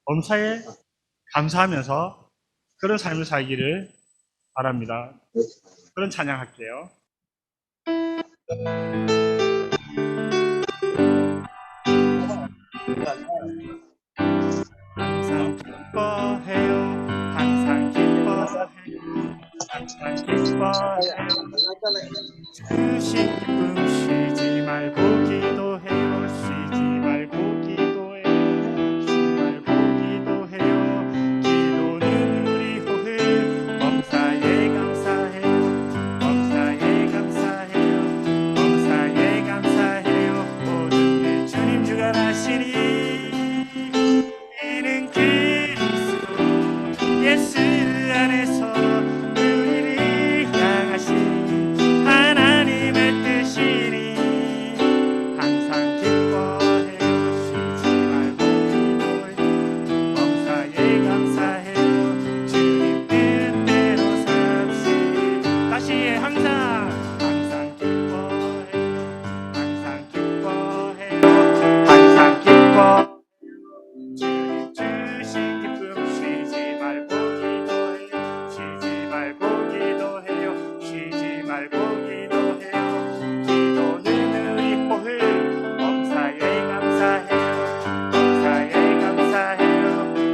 범사에 감사하면서 그런 삶을 살기를 바랍니다. 그런 찬양할게요. 항상 기뻐해요. 항상 기뻐해요. 항상 기뻐해요. 주신 기쁨 쉬지 말고 기도해요. 쉬지 말고 기도해요. 쉬지 말고 기도해요. 기도는 우리 호흡. 범사에 감사해요. 범사에 감사해요. 범사에 감사해요. 모든 일 주님 주관하시니 이는 그리스도 예수 안에서 우리를 향하신 하나님의 뜻이니 항상 기뻐해요. 쉬지 말고 기도해요. 범사에 감사해요. 주님 뜻대로 삽시다. 다시 해. 항상 기뻐해요. 항상 기뻐해요. 항상 기뻐 주님 주신 기쁨 쉬지 말고 기도해요. 쉬지 말고 기도해요. 쉬지 말고 기도해요. 기도는 우리 호흡. 범사에 감사해요. 범사에 감사해요.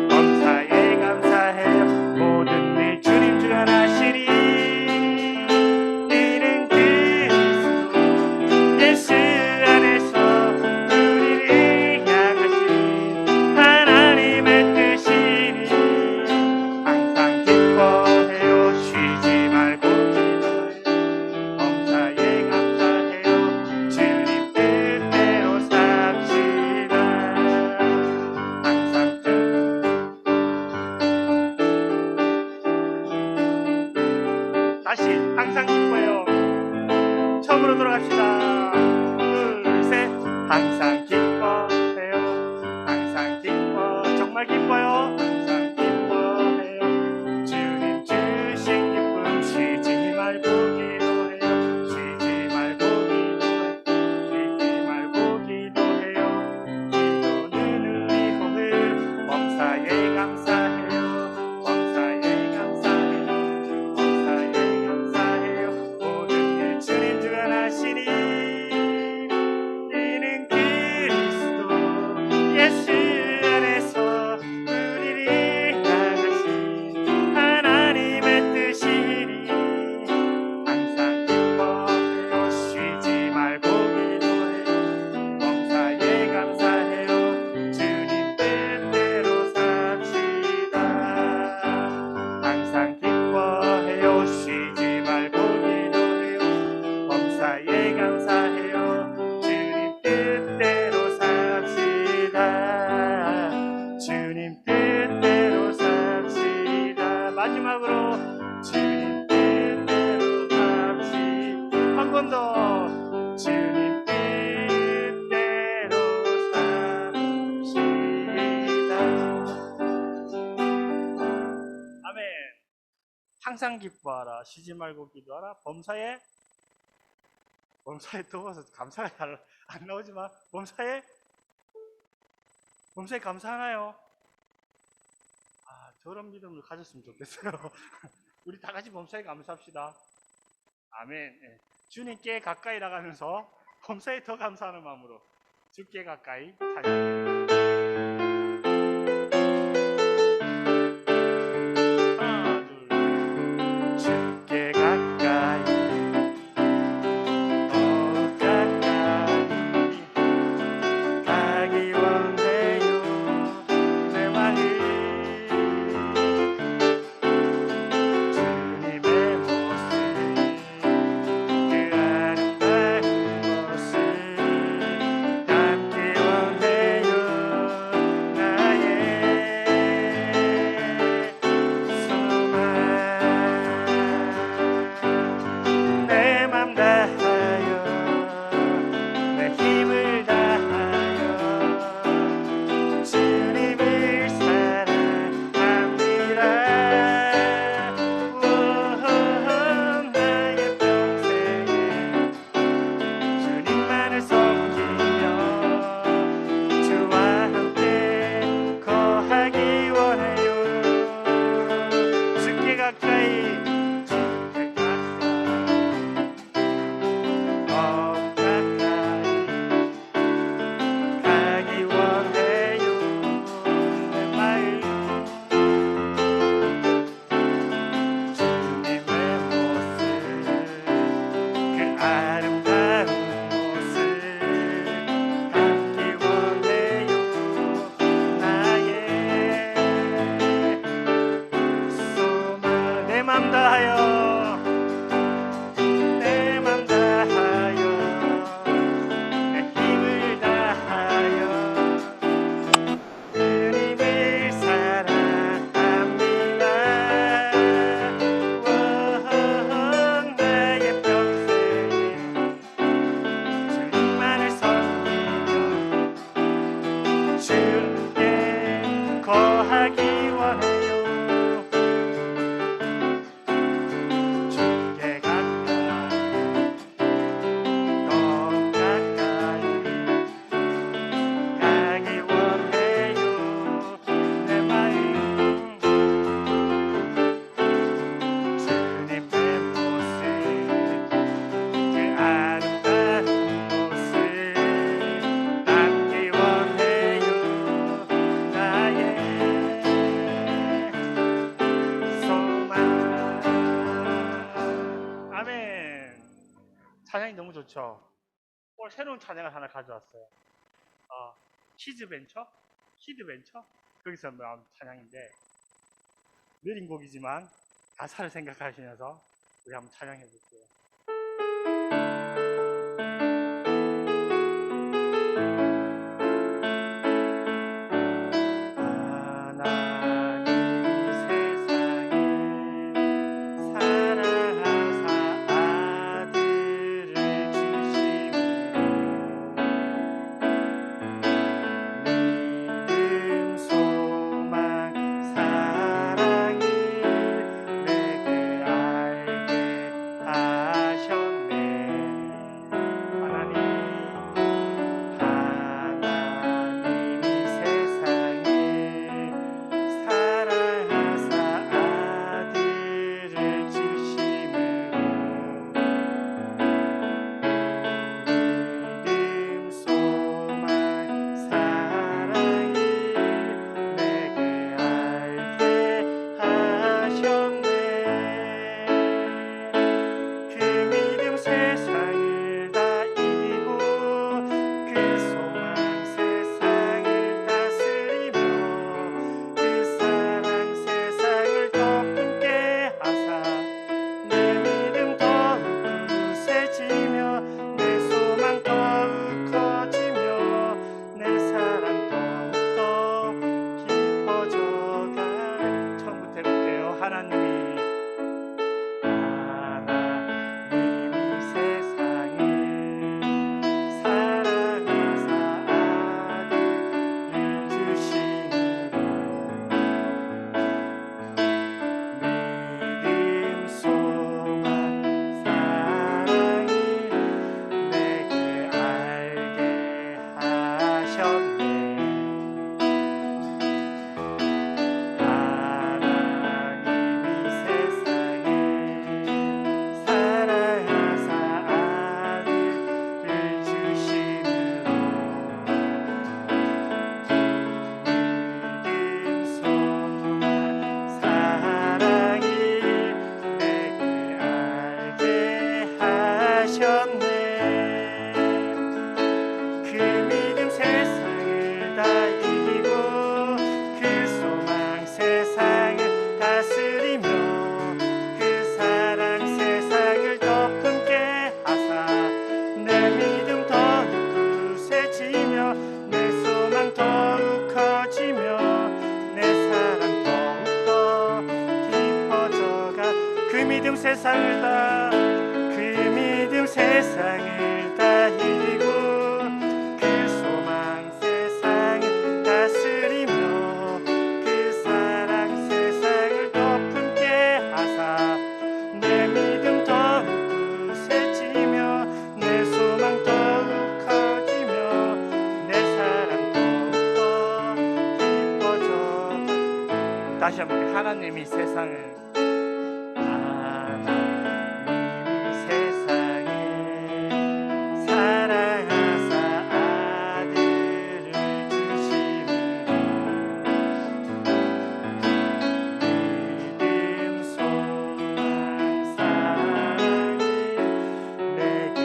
범사에 감사해요. 모든 일 주님 주관하시니 이는 그리스도 예수 안에서 우리를 향하신 하나님의 뜻이니 항상 기뻐해요. 쉬지 말고 기도해요. 범사에 감사해요. 주님 뜻대로 삽시다. 항상 다시 항상 기뻐요. 처음으로 돌아갑시다. 둘, 셋. 항상 기뻐해요. 항상 기뻐. 정말 기뻐요. 항상 기뻐해요. 주님 주신 기쁨 쉬지 말고 기도해요. 쉬지 말고 기도해요. 쉬지 말고 기도해요. 기도는 우리 호흡. 범사에 감사해요. 범사에 감사해요. 범사에 감사해요. 모든 일 주님 주관하시니 이는 그리스도 예수 안에서 우리를 향하신 하나님의 뜻이니 항상 기뻐해요. 쉬지 말고 기도해요. 범사에 감사해요. 주님 뜻대로 삽시다. 항상 기뻐해요. 쉬지 말고 기도해요. 범사에 감사해요. 주님 뜻대로 삽시다. 주님 뜻대로 삽시다. 마지막으로 주님 뜻대로 삽시다. 한 번 더. 주님 뜻대로 삽시다. 아멘. 항상 기뻐하라. 쉬지 말고 기도하라. 범사에 더워서 감사가 잘 안 나오지만 범사에 감사하나요? 저런 믿음을 가졌으면 좋겠어요. 우리 다 같이 범사에 감사합시다. 아멘. 예. 주님께 가까이 나가면서 범사에 더 감사하는 마음으로 주께 가까이 찬양. 하나, 둘, 주께 가까이 더 가까이 가기 원해요. 내 마음 주님의 모습 그 아름다운 모습 담기 원해요. 아름다운 모습 담기 원해요. 나의 소망 내 맘 다하여 내 맘 다하여 내 힘을 다하여 주님을 사랑합니다. 나의 평생 주님만을 섬기며 주께 거하기 원해요. 주께 가까이 더 가까이 가기 원해요. 내 마음 주님의 모습 그 아름다운 모습 담기 원해요. 나의 소망. 아멘. 찬양이 너무 좋죠. 오늘 새로운 찬양을 하나 가져왔어요. 키드벤처? 거기서 나온 찬양인데 느린 곡이지만 가사를 생각하시면서 우리 한번 찬양해 볼게요. 하나님이 세상을 사랑하사 아들을 주심으로 믿음 소망 사랑을 내게 알게 하셨네. 하나님이 세상을 사랑하사 아들을 주심으로 믿음 소망 사랑을 내게 알게 하셨네. 그 믿음 세상을 다 이기고 그 소망 세상을 다스리며 그 사랑 세상을 더 품게 하사 내 믿음 더욱 굳세지며 내 소망 더욱 커지며 내 사랑 더욱더 깊어져가네. 처음부터 해볼게요. 하나님이 세상을 사랑하사 아들을 주심으로 믿음 소망 사랑을 내게 알게 하셨네. 하나님이 세상을 사랑하사 아들을 주심으로 믿음 소망 사랑을 내게 알게 하셨네. 그 믿음 세상을 다 이기고 그 소망 세상을 다스리며 그 사랑 세상을 더 품게 하사 내 믿음 더욱 굳세지며 내 소망 더욱 커지며 내 사랑 더욱더 깊어져가. 그 믿음 세상을 다 이기고 그 소망 세상을 다스리며 그 사랑 세상을 더 품게 하사 내 믿음 더욱 굳세지며 내 소망 더욱 커지며 내 사랑 더욱더 깊어져. 다시 한번 하나님이 세상을 사랑하사 아들을 주심으로 믿음 소망 사랑을 내게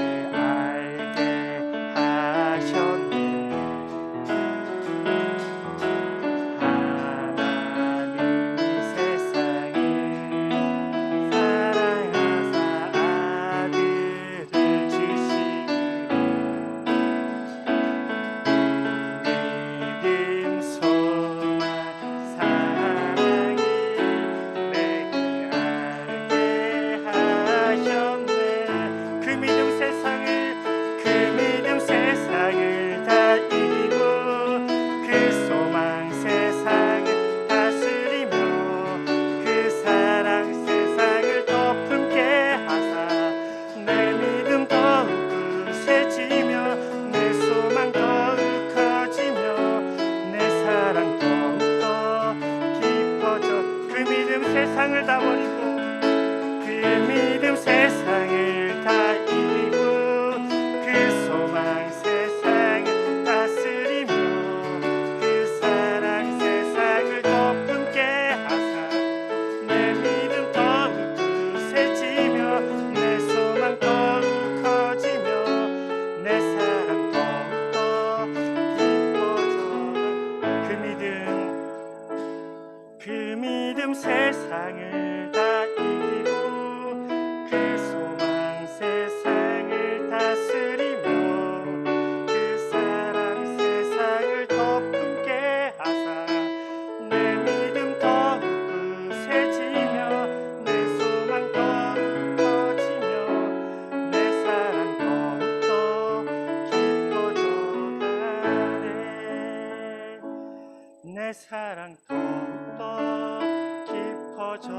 내 사랑 더욱더 깊어져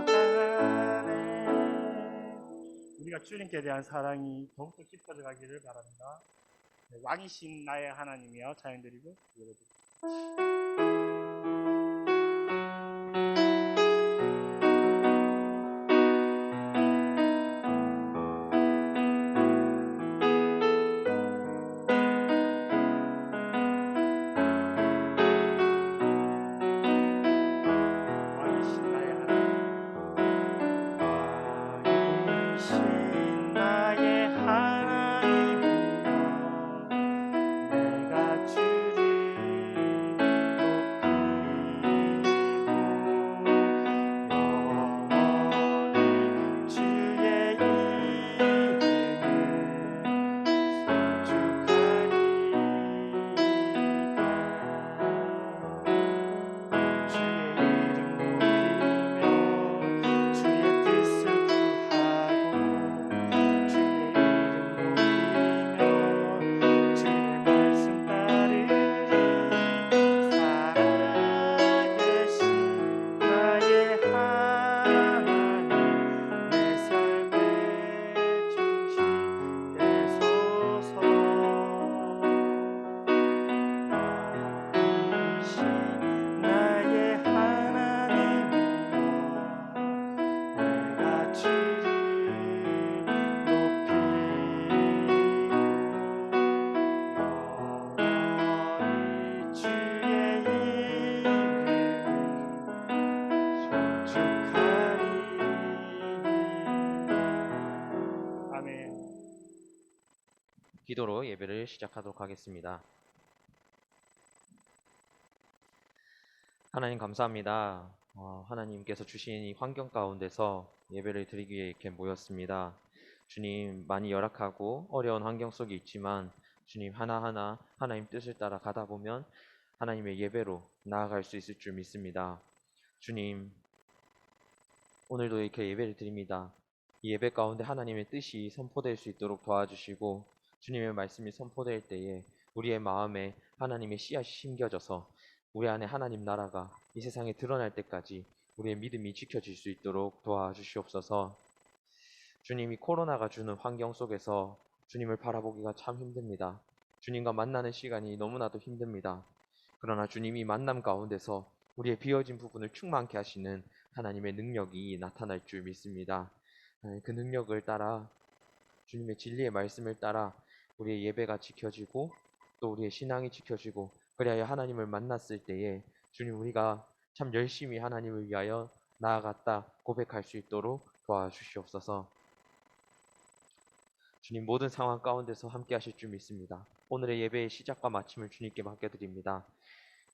가네. 우리가 주님께 대한 사랑이 더욱더 깊어져 가기를 바랍니다. 네, 왕이신 나의 하나님이여 찬양드리고 예배드립니다. 기도로 예배를 시작하도록 하겠습니다. 하나님 감사합니다. 하나님께서 주신 이 환경 가운데서 예배를 드리기 위해 이렇게 모였습니다. 주님, 많이 열악하고 어려운 환경 속에 있지만 주님 하나하나 하나님 뜻을 따라 가다 보면 하나님의 예배로 나아갈 수 있을 줄 믿습니다. 주님, 오늘도 이렇게 예배를 드립니다. 이 예배 가운데 하나님의 뜻이 선포될 수 있도록 도와주시고 주님의 말씀이 선포될 때에 우리의 마음에 하나님의 씨앗이 심겨져서 우리 안에 하나님 나라가 이 세상에 드러날 때까지 우리의 믿음이 지켜질 수 있도록 도와주시옵소서. 주님이 코로나가 주는 환경 속에서 주님을 바라보기가 참 힘듭니다. 주님과 만나는 시간이 너무나도 힘듭니다. 그러나 주님이 만남 가운데서 우리의 비어진 부분을 충만케 하시는 하나님의 능력이 나타날 줄 믿습니다. 그 능력을 따라 주님의 진리의 말씀을 따라 우리의 예배가 지켜지고 또 우리의 신앙이 지켜지고 그리하여 하나님을 만났을 때에 주님 우리가 참 열심히 하나님을 위하여 나아갔다 고백할 수 있도록 도와주시옵소서. 주님 모든 상황 가운데서 함께 하실 줄 믿습니다. 오늘의 예배의 시작과 마침을 주님께 맡겨드립니다.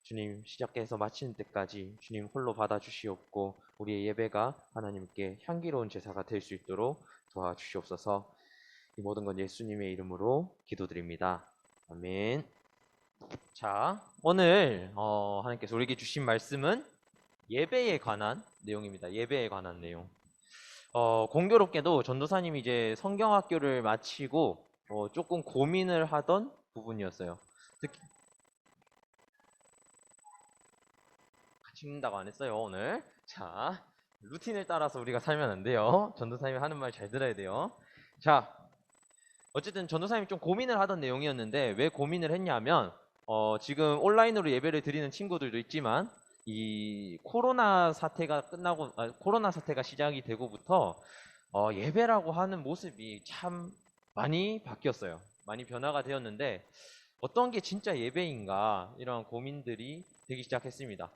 주님 시작해서 마치는 때까지 주님 홀로 받아주시옵고 우리의 예배가 하나님께 향기로운 제사가 될 수 있도록 도와주시옵소서. 이 모든 건 예수님의 이름으로 기도드립니다. 아멘. 자, 오늘 하나님께서 우리에게 주신 말씀은 예배에 관한 내용입니다. 예배에 관한 내용. 공교롭게도 전도사님이 이제 성경학교를 마치고 조금 고민을 하던 부분이었어요. 특히 같이 읽는다고 안 했어요, 오늘. 자, 루틴을 따라서 우리가 살면 안 돼요. 전도사님이 하는 말 잘 들어야 돼요. 자, 어쨌든 전도사님이 좀 고민을 하던 내용이었는데 왜 고민을 했냐면 지금 온라인으로 예배를 드리는 친구들도 있지만 이 코로나 사태가 코로나 사태가 시작이 되고부터 예배라고 하는 모습이 참 많이 바뀌었어요. 많이 변화가 되었는데 어떤 게 진짜 예배인가 이런 고민들이 되기 시작했습니다.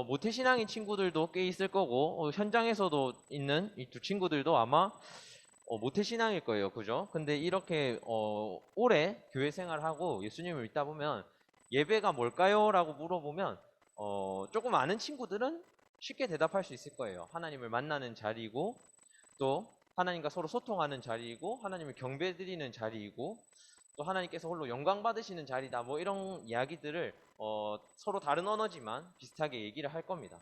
모태신앙인 친구들도 꽤 있을 거고 현장에서도 있는 이 두 친구들도 아마 모태신앙일 거예요. 그죠? 근데 이렇게 오래 교회 생활하고 예수님을 믿다 보면 예배가 뭘까요? 라고 물어보면 조금 아는 친구들은 쉽게 대답할 수 있을 거예요. 하나님을 만나는 자리이고 또 하나님과 서로 소통하는 자리이고 하나님을 경배드리는 자리이고 또 하나님께서 홀로 영광 받으시는 자리다. 뭐 이런 이야기들을 서로 다른 언어지만 비슷하게 얘기를 할 겁니다.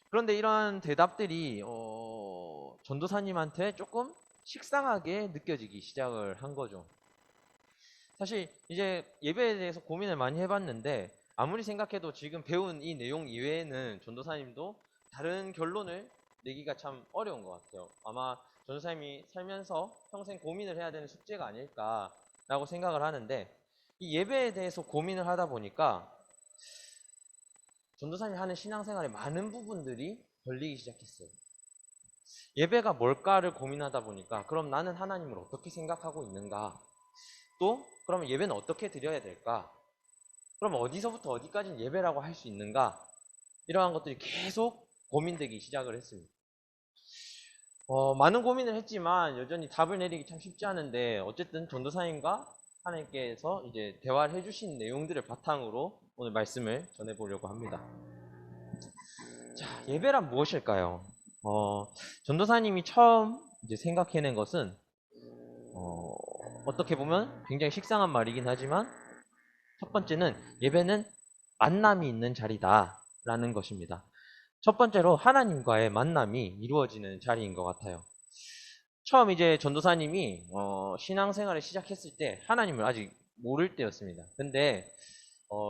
그런데 이러한 대답들이 전도사님한테 조금 식상하게 느껴지기 시작을 한 거죠. 사실 이제 예배에 대해서 고민을 많이 해봤는데 아무리 생각해도 지금 배운 이 내용 이외에는 전도사님도 다른 결론을 내기가 참 어려운 것 같아요. 아마 전도사님이 살면서 평생 고민을 해야 되는 숙제가 아닐까라고 생각을 하는데, 이 예배에 대해서 고민을 하다 보니까 전도사님이 하는 신앙생활의 많은 부분들이 걸리기 시작했어요. 예배가 뭘까를 고민하다 보니까, 그럼 나는 하나님을 어떻게 생각하고 있는가? 또 그러면 예배는 어떻게 드려야 될까? 그럼 어디서부터 어디까지는 예배라고 할 수 있는가? 이러한 것들이 계속 고민되기 시작을 했습니다. 많은 고민을 했지만 여전히 답을 내리기 참 쉽지 않은데, 어쨌든 전도사님과 하나님께서 이제 대화를 해주신 내용들을 바탕으로 오늘 말씀을 전해보려고 합니다. 자, 예배란 무엇일까요? 전도사님이 처음 이제 생각해낸 것은 어떻게 보면 굉장히 식상한 말이긴 하지만, 첫 번째는 예배는 만남이 있는 자리다라는 것입니다. 첫 번째로 하나님과의 만남이 이루어지는 자리인 것 같아요. 처음 이제 전도사님이 신앙생활을 시작했을 때 하나님을 아직 모를 때였습니다. 근데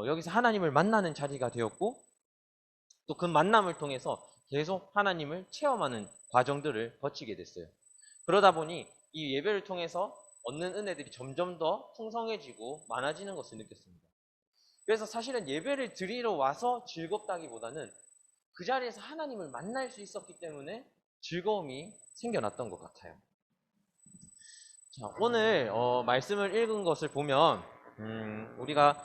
여기서 하나님을 만나는 자리가 되었고, 또 그 만남을 통해서 계속 하나님을 체험하는 과정들을 거치게 됐어요. 그러다 보니 이 예배를 통해서 얻는 은혜들이 점점 더 풍성해지고 많아지는 것을 느꼈습니다. 그래서 사실은 예배를 드리러 와서 즐겁다기보다는 그 자리에서 하나님을 만날 수 있었기 때문에 즐거움이 생겨났던 것 같아요. 자, 오늘 말씀을 읽은 것을 보면 우리가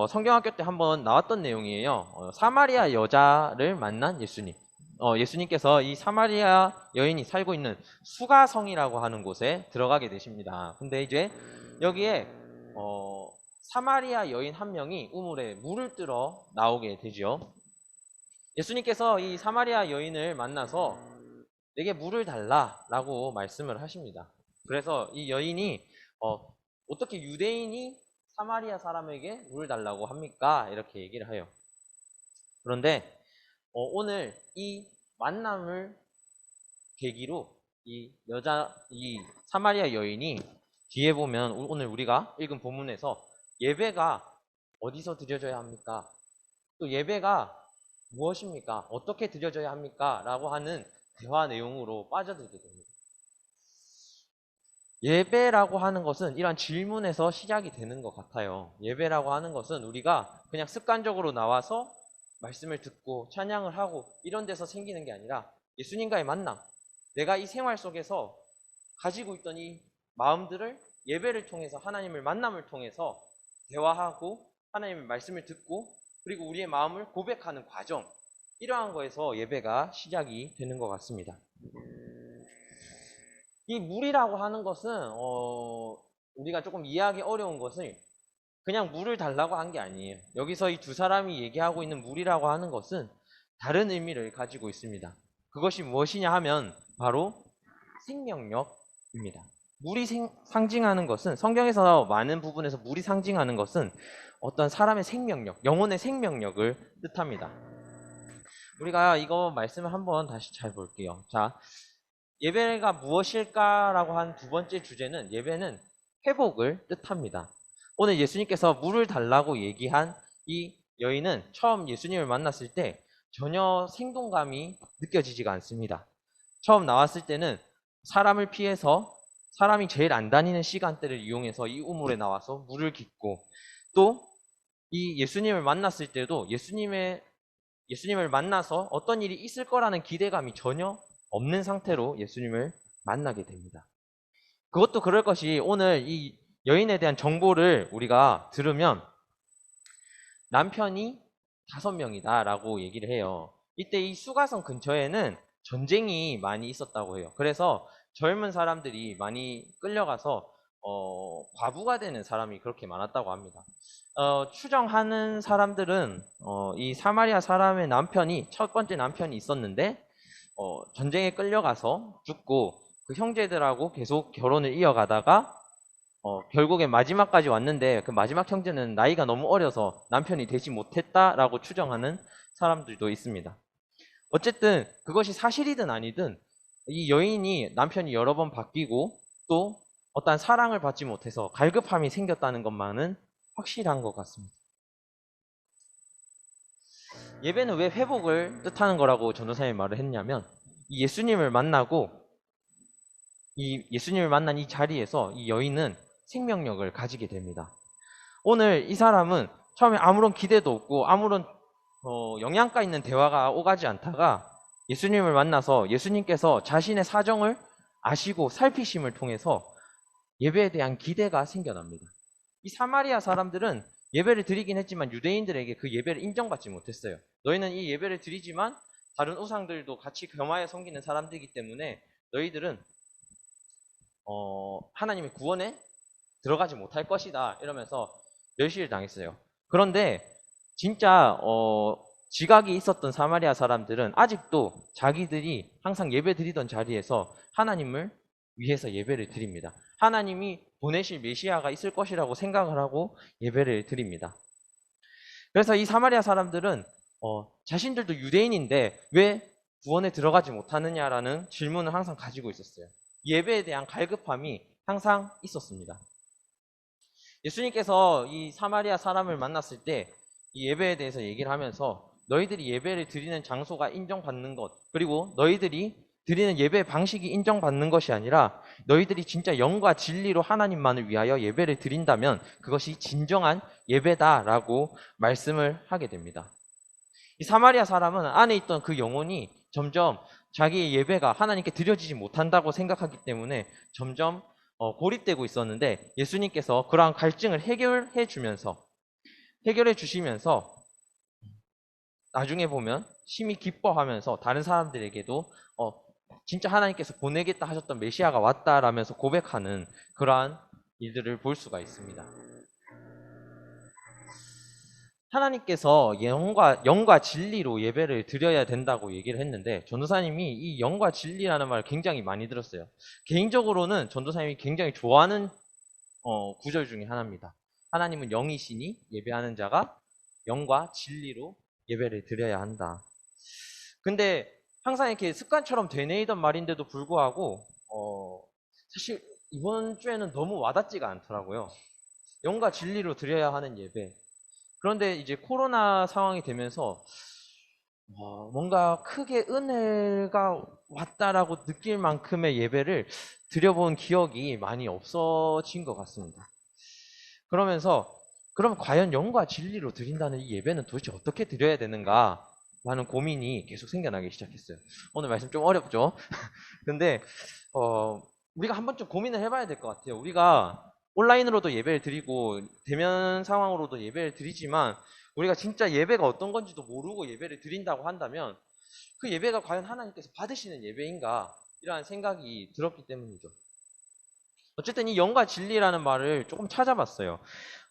성경학교 때 한번 나왔던 내용이에요. 사마리아 여자를 만난 예수님. 예수님께서 이 사마리아 여인이 살고 있는 수가성이라고 하는 곳에 들어가게 되십니다. 근데 이제 여기에 사마리아 여인 한 명이 우물에 물을 뜨러 나오게 되죠. 예수님께서 이 사마리아 여인을 만나서 내게 물을 달라라고 말씀을 하십니다. 그래서 이 여인이 어떻게 유대인이 사마리아 사람에게 물을 달라고 합니까? 이렇게 얘기를 해요. 그런데 오늘 이 만남을 계기로 이 사마리아 여인이 뒤에 보면 오늘 우리가 읽은 본문에서 예배가 어디서 드려져야 합니까? 또 예배가 무엇입니까? 어떻게 드려져야 합니까? 라고 하는 대화 내용으로 빠져들게 됩니다. 예배라고 하는 것은 이러한 질문에서 시작이 되는 것 같아요. 예배라고 하는 것은 우리가 그냥 습관적으로 나와서 말씀을 듣고 찬양을 하고 이런 데서 생기는 게 아니라 예수님과의 만남, 내가 이 생활 속에서 가지고 있던 이 마음들을 예배를 통해서 하나님을 만남을 통해서 대화하고 하나님의 말씀을 듣고 그리고 우리의 마음을 고백하는 과정, 이러한 거에서 예배가 시작이 되는 것 같습니다. 이 물이라고 하는 것은 우리가 조금 이해하기 어려운 것은 그냥 물을 달라고 한 게 아니에요. 여기서 이 두 사람이 얘기하고 있는 물이라고 하는 것은 다른 의미를 가지고 있습니다. 그것이 무엇이냐 하면 바로 생명력입니다. 물이 상징하는 것은, 성경에서 많은 부분에서 물이 상징하는 것은 어떤 사람의 생명력, 영혼의 생명력을 뜻합니다. 우리가 이거 말씀을 한번 다시 잘 볼게요. 자, 예배가 무엇일까라고 한 두 번째 주제는 예배는 회복을 뜻합니다. 오늘 예수님께서 물을 달라고 얘기한 이 여인은 처음 예수님을 만났을 때 전혀 생동감이 느껴지지가 않습니다. 처음 나왔을 때는 사람을 피해서 사람이 제일 안 다니는 시간대를 이용해서 이 우물에 나와서 물을 깃고, 또 이 예수님을 만났을 때도 예수님을 만나서 어떤 일이 있을 거라는 기대감이 전혀 없는 상태로 예수님을 만나게 됩니다. 그것도 그럴 것이, 오늘 이 여인에 대한 정보를 우리가 들으면 남편이 5명이다 라고 얘기를 해요. 이때 이 수가성 근처에는 전쟁이 많이 있었다고 해요. 그래서 젊은 사람들이 많이 끌려가서 과부가 되는 사람이 그렇게 많았다고 합니다. 추정하는 사람들은 이 사마리아 사람의 남편이, 첫 번째 남편이 있었는데 전쟁에 끌려가서 죽고 그 형제들하고 계속 결혼을 이어가다가 결국에 마지막까지 왔는데 그 마지막 형제는 나이가 너무 어려서 남편이 되지 못했다라고 추정하는 사람들도 있습니다. 어쨌든 그것이 사실이든 아니든 이 여인이 남편이 여러 번 바뀌고 또 어떠한 사랑을 받지 못해서 갈급함이 생겼다는 것만은 확실한 것 같습니다. 예배는 왜 회복을 뜻하는 거라고 전도사님이 말을 했냐면, 이 예수님을 만나고 이 예수님을 만난 이 자리에서 이 여인은 생명력을 가지게 됩니다. 오늘 이 사람은 처음에 아무런 기대도 없고 아무런 영양가 있는 대화가 오가지 않다가 예수님을 만나서 예수님께서 자신의 사정을 아시고 살피심을 통해서 예배에 대한 기대가 생겨납니다. 이 사마리아 사람들은 예배를 드리긴 했지만 유대인들에게 그 예배를 인정받지 못했어요. 너희는 이 예배를 드리지만 다른 우상들도 같이 겸하여 섬기는 사람들이기 때문에 너희들은 하나님의 구원에 들어가지 못할 것이다 이러면서 멸시를 당했어요. 그런데 진짜 지각이 있었던 사마리아 사람들은 아직도 자기들이 항상 예배 드리던 자리에서 하나님을 위해서 예배를 드립니다. 하나님이 보내실 메시아가 있을 것이라고 생각을 하고 예배를 드립니다. 그래서 이 사마리아 사람들은 자신들도 유대인인데 왜 구원에 들어가지 못하느냐라는 질문을 항상 가지고 있었어요. 예배에 대한 갈급함이 항상 있었습니다. 예수님께서 이 사마리아 사람을 만났을 때 이 예배에 대해서 얘기를 하면서 너희들이 예배를 드리는 장소가 인정받는 것, 그리고 너희들이 드리는 예배 방식이 인정받는 것이 아니라 너희들이 진짜 영과 진리로 하나님만을 위하여 예배를 드린다면 그것이 진정한 예배다라고 말씀을 하게 됩니다. 이 사마리아 사람은 안에 있던 그 영혼이 점점 자기의 예배가 하나님께 드려지지 못한다고 생각하기 때문에 점점 고립되고 있었는데 예수님께서 그러한 갈증을 해결해 주시면서 나중에 보면 심히 기뻐하면서 다른 사람들에게도 진짜 하나님께서 보내겠다 하셨던 메시아가 왔다라면서 고백하는 그러한 일들을 볼 수가 있습니다. 하나님께서 영과 진리로 예배를 드려야 된다고 얘기를 했는데 전도사님이 이 영과 진리라는 말을 굉장히 많이 들었어요. 개인적으로는 전도사님이 굉장히 좋아하는 구절 중에 하나입니다. 하나님은 영이시니 예배하는 자가 영과 진리로 예배를 드려야 한다. 근데 항상 이렇게 습관처럼 되뇌이던 말인데도 불구하고 사실 이번 주에는 너무 와닿지가 않더라고요. 영과 진리로 드려야 하는 예배. 그런데 이제 코로나 상황이 되면서 뭔가 크게 은혜가 왔다라고 느낄 만큼의 예배를 드려본 기억이 많이 없어진 것 같습니다. 그러면서 그럼 과연 영과 진리로 드린다는 이 예배는 도대체 어떻게 드려야 되는가 라는 고민이 계속 생겨나기 시작했어요. 오늘 말씀 좀 어렵죠? 근데 우리가 한 번쯤 고민을 해봐야 될 것 같아요. 우리가 온라인으로도 예배를 드리고 대면 상황으로도 예배를 드리지만 우리가 진짜 예배가 어떤 건지도 모르고 예배를 드린다고 한다면 그 예배가 과연 하나님께서 받으시는 예배인가 이러한 생각이 들었기 때문이죠. 어쨌든 이 영과 진리라는 말을 조금 찾아봤어요.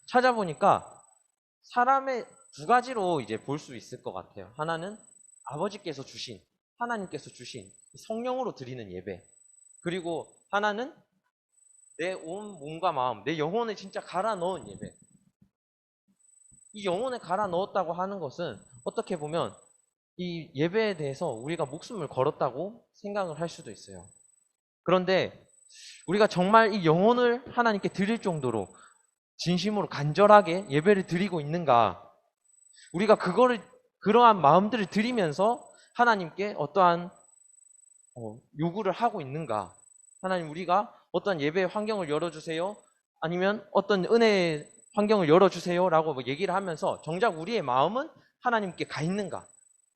찾아보니까 사람의 두 가지로 이제 볼 수 있을 것 같아요. 하나는 아버지께서 주신, 하나님께서 주신 성령으로 드리는 예배. 그리고 하나는 내 온 몸과 마음, 내 영혼을 진짜 갈아 넣은 예배. 이 영혼을 갈아 넣었다고 하는 것은 어떻게 보면 이 예배에 대해서 우리가 목숨을 걸었다고 생각을 할 수도 있어요. 그런데 우리가 정말 이 영혼을 하나님께 드릴 정도로 진심으로 간절하게 예배를 드리고 있는가? 우리가 그러한 마음들을 드리면서 하나님께 어떠한 요구를 하고 있는가? 하나님, 우리가 어떤 예배의 환경을 열어주세요. 아니면 어떤 은혜의 환경을 열어주세요. 라고 얘기를 하면서 정작 우리의 마음은 하나님께 가 있는가?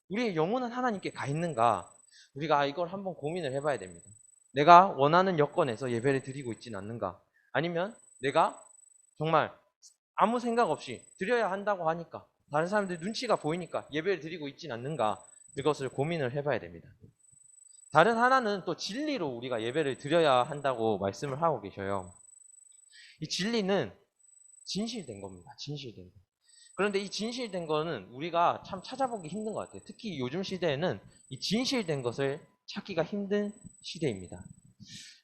우리의 영혼은 하나님께 가 있는가? 우리가 이걸 한번 고민을 해봐야 됩니다. 내가 원하는 여건에서 예배를 드리고 있지는 않는가? 아니면 내가 정말 아무 생각 없이 드려야 한다고 하니까 다른 사람들 눈치가 보이니까 예배를 드리고 있진 않는가? 이것을 고민을 해봐야 됩니다. 다른 하나는 또 진리로 우리가 예배를 드려야 한다고 말씀을 하고 계셔요. 이 진리는 진실된 겁니다. 진실된 거. 그런데 이 진실된 거는 우리가 참 찾아보기 힘든 것 같아요. 특히 요즘 시대에는 이 진실된 것을 찾기가 힘든 시대입니다.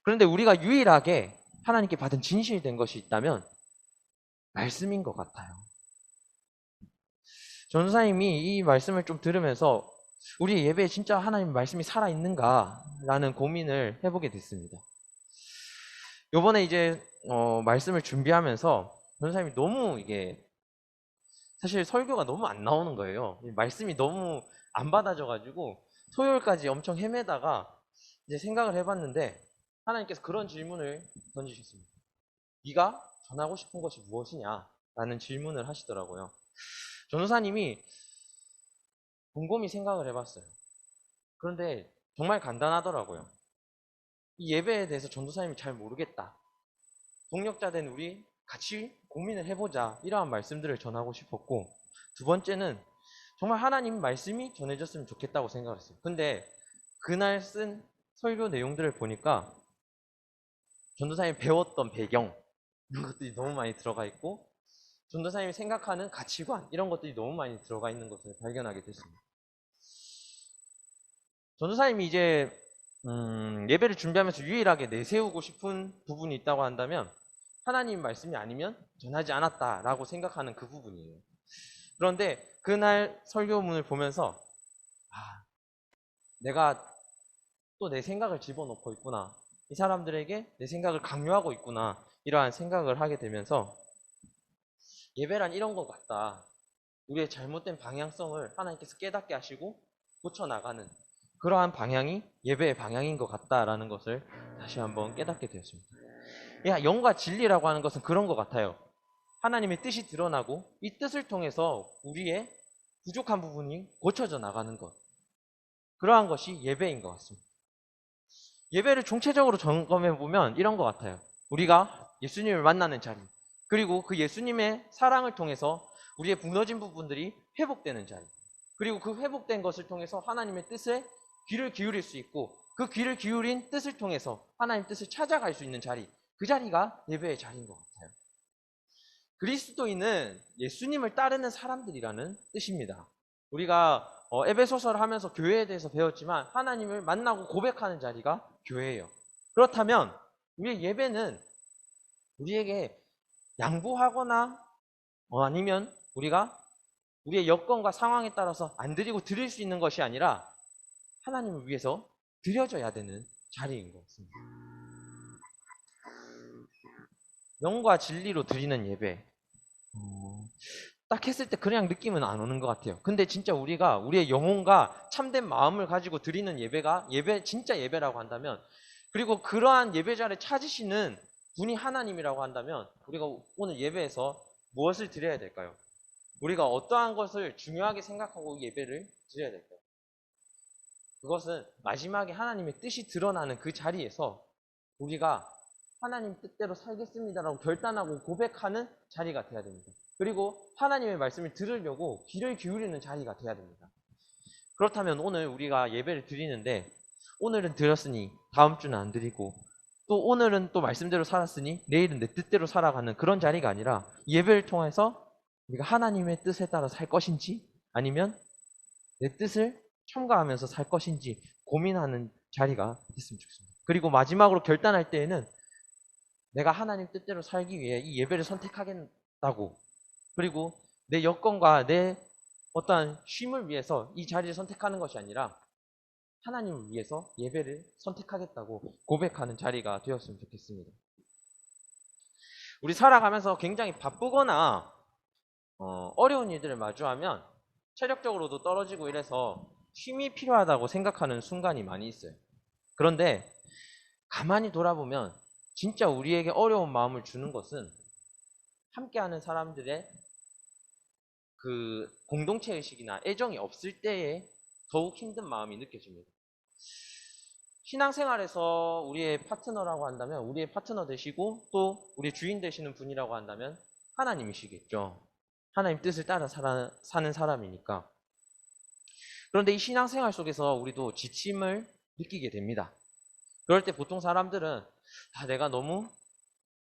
그런데 우리가 유일하게 하나님께 받은 진실된 것이 있다면 말씀인 것 같아요. 전도사님이 이 말씀을 좀 들으면서 우리 예배에 진짜 하나님 말씀이 살아있는가라는 고민을 해보게 됐습니다. 요번에 이제 말씀을 준비하면서 전도사님이 너무 이게 사실 설교가 너무 안 나오는 거예요. 이 말씀이 너무 안 받아져가지고 토요일까지 엄청 헤매다가 이제 생각을 해봤는데 하나님께서 그런 질문을 던지셨습니다. 네가 전하고 싶은 것이 무엇이냐? 라는 질문을 하시더라고요. 전도사님이 곰곰이 생각을 해봤어요. 그런데 정말 간단하더라고요. 이 예배에 대해서 전도사님이 잘 모르겠다. 동력자 된 우리 같이 고민을 해보자. 이러한 말씀들을 전하고 싶었고, 두 번째는 정말 하나님 말씀이 전해졌으면 좋겠다고 생각을 했어요. 근데 그날 쓴 설교 내용들을 보니까 전도사님이 배웠던 배경, 이런 것들이 너무 많이 들어가 있고, 전도사님이 생각하는 가치관, 이런 것들이 너무 많이 들어가 있는 것을 발견하게 됐습니다. 전도사님이 이제 예배를 준비하면서 유일하게 내세우고 싶은 부분이 있다고 한다면 하나님 말씀이 아니면 전하지 않았다라고 생각하는 그 부분이에요. 그런데 그날 설교문을 보면서 내가 또 내 생각을 집어넣고 있구나. 이 사람들에게 내 생각을 강요하고 있구나. 이러한 생각을 하게 되면서 예배란 이런 것 같다. 우리의 잘못된 방향성을 하나님께서 깨닫게 하시고 고쳐나가는 그러한 방향이 예배의 방향인 것 같다라는 것을 다시 한번 깨닫게 되었습니다. 영과 진리라고 하는 것은 그런 것 같아요. 하나님의 뜻이 드러나고 이 뜻을 통해서 우리의 부족한 부분이 고쳐져 나가는 것. 그러한 것이 예배인 것 같습니다. 예배를 총체적으로 점검해 보면 이런 것 같아요. 우리가 예수님을 만나는 자리, 그리고 그 예수님의 사랑을 통해서 우리의 무너진 부분들이 회복되는 자리, 그리고 그 회복된 것을 통해서 하나님의 뜻에 귀를 기울일 수 있고 그 귀를 기울인 뜻을 통해서 하나님 뜻을 찾아갈 수 있는 자리, 그 자리가 예배의 자리인 것 같아요. 그리스도인은 예수님을 따르는 사람들이라는 뜻입니다. 우리가 에베소서를 하면서 교회에 대해서 배웠지만 하나님을 만나고 고백하는 자리가 교회예요. 그렇다면 우리의 예배는 우리에게 양보하거나 아니면 우리가 우리의 여건과 상황에 따라서 안 드리고 드릴 수 있는 것이 아니라 하나님을 위해서 드려져야 되는 자리인 것 같습니다. 영과 진리로 드리는 예배. 딱 했을 때 그냥 느낌은 안 오는 것 같아요. 근데 진짜 우리가 우리의 영혼과 참된 마음을 가지고 드리는 예배가 진짜 예배라고 한다면, 그리고 그러한 예배자를 찾으시는 분이 하나님이라고 한다면 우리가 오늘 예배에서 무엇을 드려야 될까요? 우리가 어떠한 것을 중요하게 생각하고 예배를 드려야 될까요? 그것은 마지막에 하나님의 뜻이 드러나는 그 자리에서 우리가 하나님 뜻대로 살겠습니다라고 결단하고 고백하는 자리가 돼야 됩니다. 그리고 하나님의 말씀을 들으려고 귀를 기울이는 자리가 돼야 됩니다. 그렇다면 오늘 우리가 예배를 드리는데 오늘은 드렸으니 다음 주는 안 드리고 또 오늘은 또 말씀대로 살았으니 내일은 내 뜻대로 살아가는 그런 자리가 아니라 예배를 통해서 우리가 하나님의 뜻에 따라 살 것인지 아니면 내 뜻을 첨가하면서 살 것인지 고민하는 자리가 됐으면 좋겠습니다. 그리고 마지막으로 결단할 때에는 내가 하나님 뜻대로 살기 위해 이 예배를 선택하겠다고, 그리고 내 여건과 내 어떠한 쉼을 위해서 이 자리를 선택하는 것이 아니라 하나님을 위해서 예배를 선택하겠다고 고백하는 자리가 되었으면 좋겠습니다. 우리 살아가면서 굉장히 바쁘거나 어려운 일들을 마주하면 체력적으로도 떨어지고 이래서 쉼이 필요하다고 생각하는 순간이 많이 있어요. 그런데 가만히 돌아보면 진짜 우리에게 어려운 마음을 주는 것은 함께하는 사람들의 그 공동체 의식이나 애정이 없을 때에 더욱 힘든 마음이 느껴집니다. 신앙생활에서 우리의 파트너라고 한다면 우리의 파트너 되시고 또 우리 주인 되시는 분이라고 한다면 하나님이시겠죠. 하나님 뜻을 따라 사는 사람이니까. 그런데 이 신앙생활 속에서 우리도 지침을 느끼게 됩니다. 그럴 때 보통 사람들은 내가 너무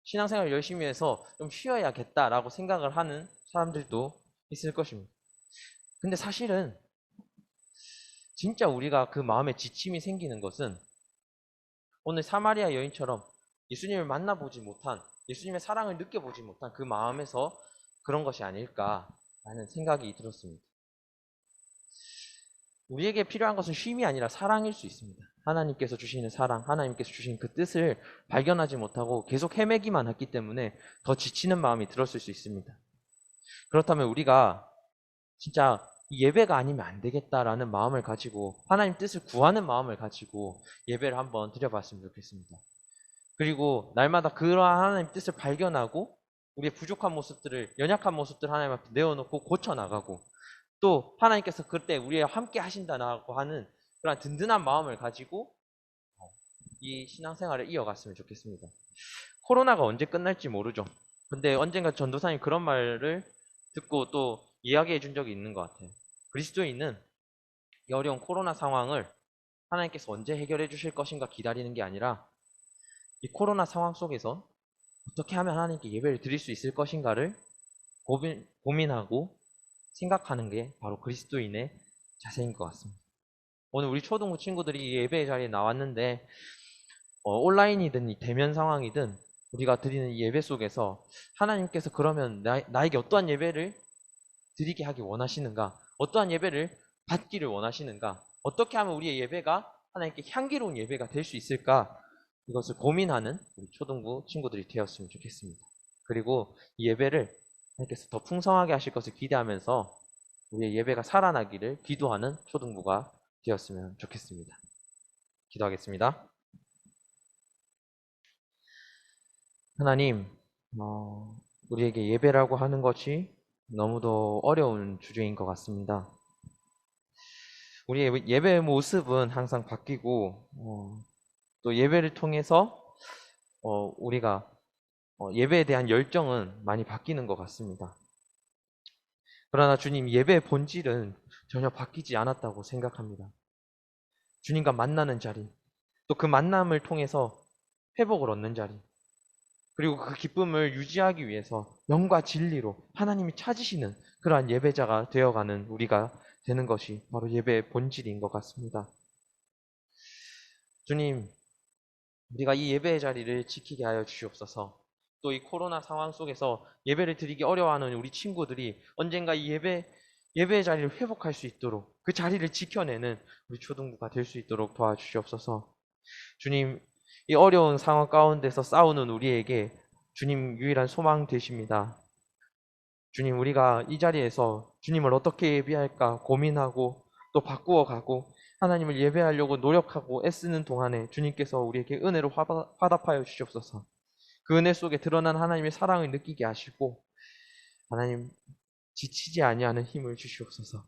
신앙생활을 열심히 해서 좀 쉬어야겠다라고 생각을 하는 사람들도 있을 것입니다. 근데 사실은 진짜 우리가 그 마음에 지침이 생기는 것은 오늘 사마리아 여인처럼 예수님을 만나보지 못한, 예수님의 사랑을 느껴보지 못한 그 마음에서 그런 것이 아닐까라는 생각이 들었습니다. 우리에게 필요한 것은 쉼이 아니라 사랑일 수 있습니다. 하나님께서 주시는 사랑, 하나님께서 주신 그 뜻을 발견하지 못하고 계속 헤매기만 했기 때문에 더 지치는 마음이 들었을 수 있습니다. 그렇다면 우리가 진짜 이 예배가 아니면 안 되겠다라는 마음을 가지고 하나님 뜻을 구하는 마음을 가지고 예배를 한번 드려봤으면 좋겠습니다. 그리고 날마다 그러한 하나님 뜻을 발견하고 우리의 부족한 모습들을 연약한 모습들 하나님 앞에 내어놓고 고쳐나가고 또 하나님께서 그때 우리와 함께 하신다라고 하는 그런 든든한 마음을 가지고 이 신앙생활을 이어갔으면 좋겠습니다. 코로나가 언제 끝날지 모르죠. 근데 언젠가 전도사님 그런 말을 듣고 또 이야기해 준 적이 있는 것 같아요. 그리스도인은 이 어려운 코로나 상황을 하나님께서 언제 해결해 주실 것인가 기다리는 게 아니라 이 코로나 상황 속에서 어떻게 하면 하나님께 예배를 드릴 수 있을 것인가를 고민하고 생각하는 게 바로 그리스도인의 자세인 것 같습니다. 오늘 우리 초등부 친구들이 이 예배 자리에 나왔는데 온라인이든 대면 상황이든 우리가 드리는 이 예배 속에서 하나님께서 그러면 나에게 어떠한 예배를 드리게 하기 원하시는가? 어떠한 예배를 받기를 원하시는가? 어떻게 하면 우리의 예배가 하나님께 향기로운 예배가 될 수 있을까? 이것을 고민하는 우리 초등부 친구들이 되었으면 좋겠습니다. 그리고 이 예배를 하나님께서 더 풍성하게 하실 것을 기대하면서 우리의 예배가 살아나기를 기도하는 초등부가 되었으면 좋겠습니다. 기도하겠습니다. 하나님, 우리에게 예배라고 하는 것이 너무도 어려운 주제인 것 같습니다. 우리의 예배의 모습은 항상 바뀌고, 또 예배를 통해서 우리가 예배에 대한 열정은 많이 바뀌는 것 같습니다. 그러나 주님, 예배의 본질은 전혀 바뀌지 않았다고 생각합니다. 주님과 만나는 자리, 또 그 만남을 통해서 회복을 얻는 자리, 그리고 그 기쁨을 유지하기 위해서 영과 진리로 하나님이 찾으시는 그러한 예배자가 되어가는 우리가 되는 것이 바로 예배의 본질인 것 같습니다. 주님, 우리가 이 예배의 자리를 지키게 하여 주시옵소서. 또 이 코로나 상황 속에서 예배를 드리기 어려워하는 우리 친구들이 언젠가 이 예배의 자리를 회복할 수 있도록 그 자리를 지켜내는 우리 초등부가 될 수 있도록 도와주시옵소서. 주님, 이 어려운 상황 가운데서 싸우는 우리에게 주님 유일한 소망 되십니다. 주님, 우리가 이 자리에서 주님을 어떻게 예배할까 고민하고 또 바꾸어 가고 하나님을 예배하려고 노력하고 애쓰는 동안에 주님께서 우리에게 은혜로 화답하여 주시옵소서. 그 은혜 속에 드러난 하나님의 사랑을 느끼게 하시고 하나님 지치지 아니하는 힘을 주시옵소서.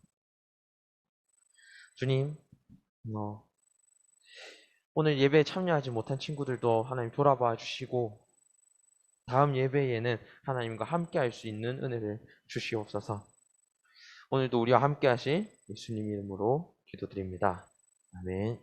주님, 오늘 예배에 참여하지 못한 친구들도 하나님 돌아봐 주시고 다음 예배에는 하나님과 함께 할 수 있는 은혜를 주시옵소서. 오늘도 우리와 함께 하실 예수님 이름으로 기도드립니다. 아멘.